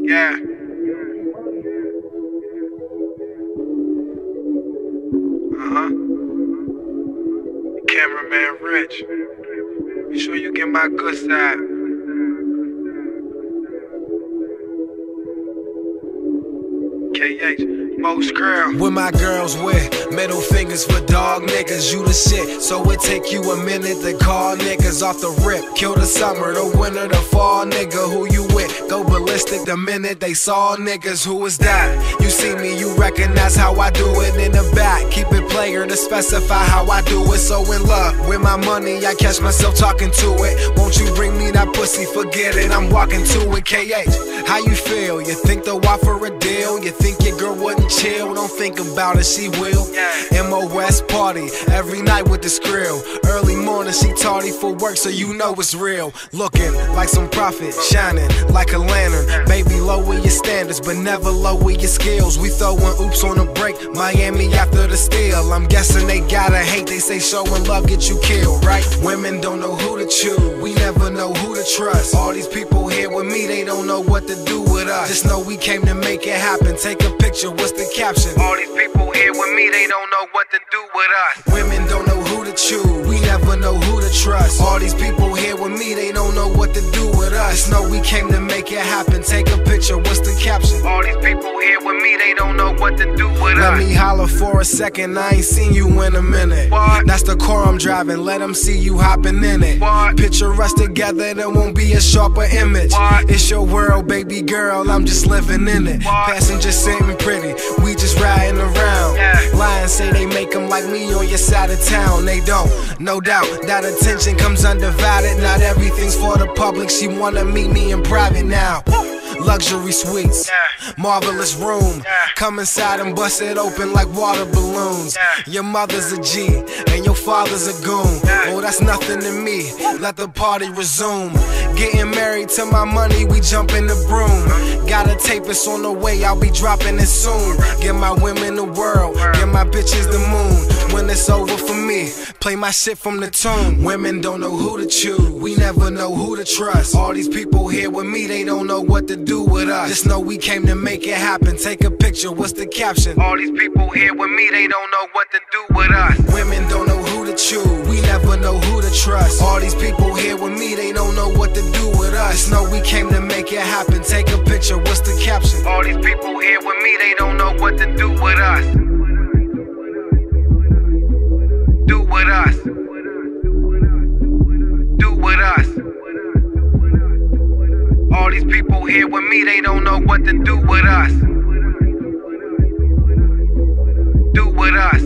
Yeah. Cameraman Rich. Be sure you get my good side. KH, most girl. When my girls with middle fingers for dog niggas, you the shit. So it take you a minute to call niggas off the rip. Kill the summer, the winter, the fall, nigga. Who you with? Go ballistic the minute they saw niggas. Who is that? You see me, you recognize how I do it in the back. Keep it player to specify how I do it. So in love with my money, I catch myself talking to it. Won't you bring me that pussy? Forget it, I'm walking to it. KH, how you feel? You think they'll offer a deal? You think your girl wouldn't chill? Don't think about it, she will. MOS party every night with the skrill. Early morning, she tardy for work, so you know it's real. Looking like some prophet, shining like a lantern. Baby, lower your standards, but never lower your skills. We throwing oops on the break, Miami after the steal. I'm guessing they gotta hate, they say showing love get you killed, right? Women don't know who to choose, we never know who to trust. All these people here with me, they don't know what to do with us. Just know we came to make it happen, take a picture, what's the caption? All these people here with me, they don't know what to do with us. Women don't know who to choose, we never know who to trust. All these people here with me, they don't know what to do with us. Just know we came to make it happen, take a picture, what's the caption? All these people here with me, they don't know what to do with us. Let me holler for a second, I ain't seen you in a minute. What? That's the car I'm driving, let them see you hopping in it. What? Picture us together, there won't be a sharper image. What? It's your world, baby girl, I'm just living in it. What? Passenger sitting pretty, we just riding around. Yeah. Lions say they make them like me on your side of town, they don't. No doubt, that attention comes undivided. Not everything's for the public, she wanna meet me in private now. Luxury suites, marvelous room. Come inside and bust it open like water balloons. Your mother's a G and your father's a goon. Oh, that's nothing to me, let the party resume. Getting married to my money, we jump in the broom. Got a tape, it's on the way, I'll be dropping it soon. Give my women the world, give my bitches the moon. When it's over for me, play my shit from the tune. Women don't know who to choose, we never know who to trust. All these people here with me, they don't know what to do with us. Just know we came to make it happen, take a picture, what's the caption? All these people here with me, they don't know what to do with us. Women don't know who to choose, we never know who to trust. All these people here with me, they don't know what to do with us. Just know we came to make it happen, take a picture, what's the caption? All these people here with me, they don't know what to do with us. Do with us. Do with us. All these people here with me, they don't know what to do with us. Do with us.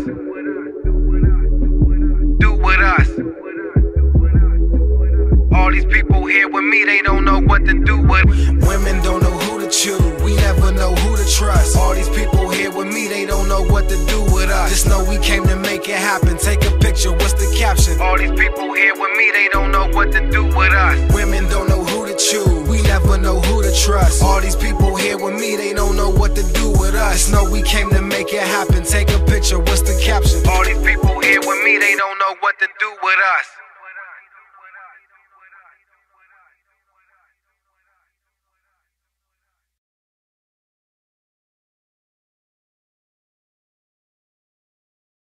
Do with us. All these people here with me, they don't know what to do with. Women don't know who to choose, we never know who to trust. All these people here with me, they don't know what to do with us. Just know we came to make it happen, take a picture, what's the caption? All these people here with me, they don't know what to do with us. Women don't know who to choose, we never know who to trust. All these people here with me, they don't know what to do with us. Just know we came to make it happen, take a picture, what's the caption? All these people here with me, they don't know what to do with us.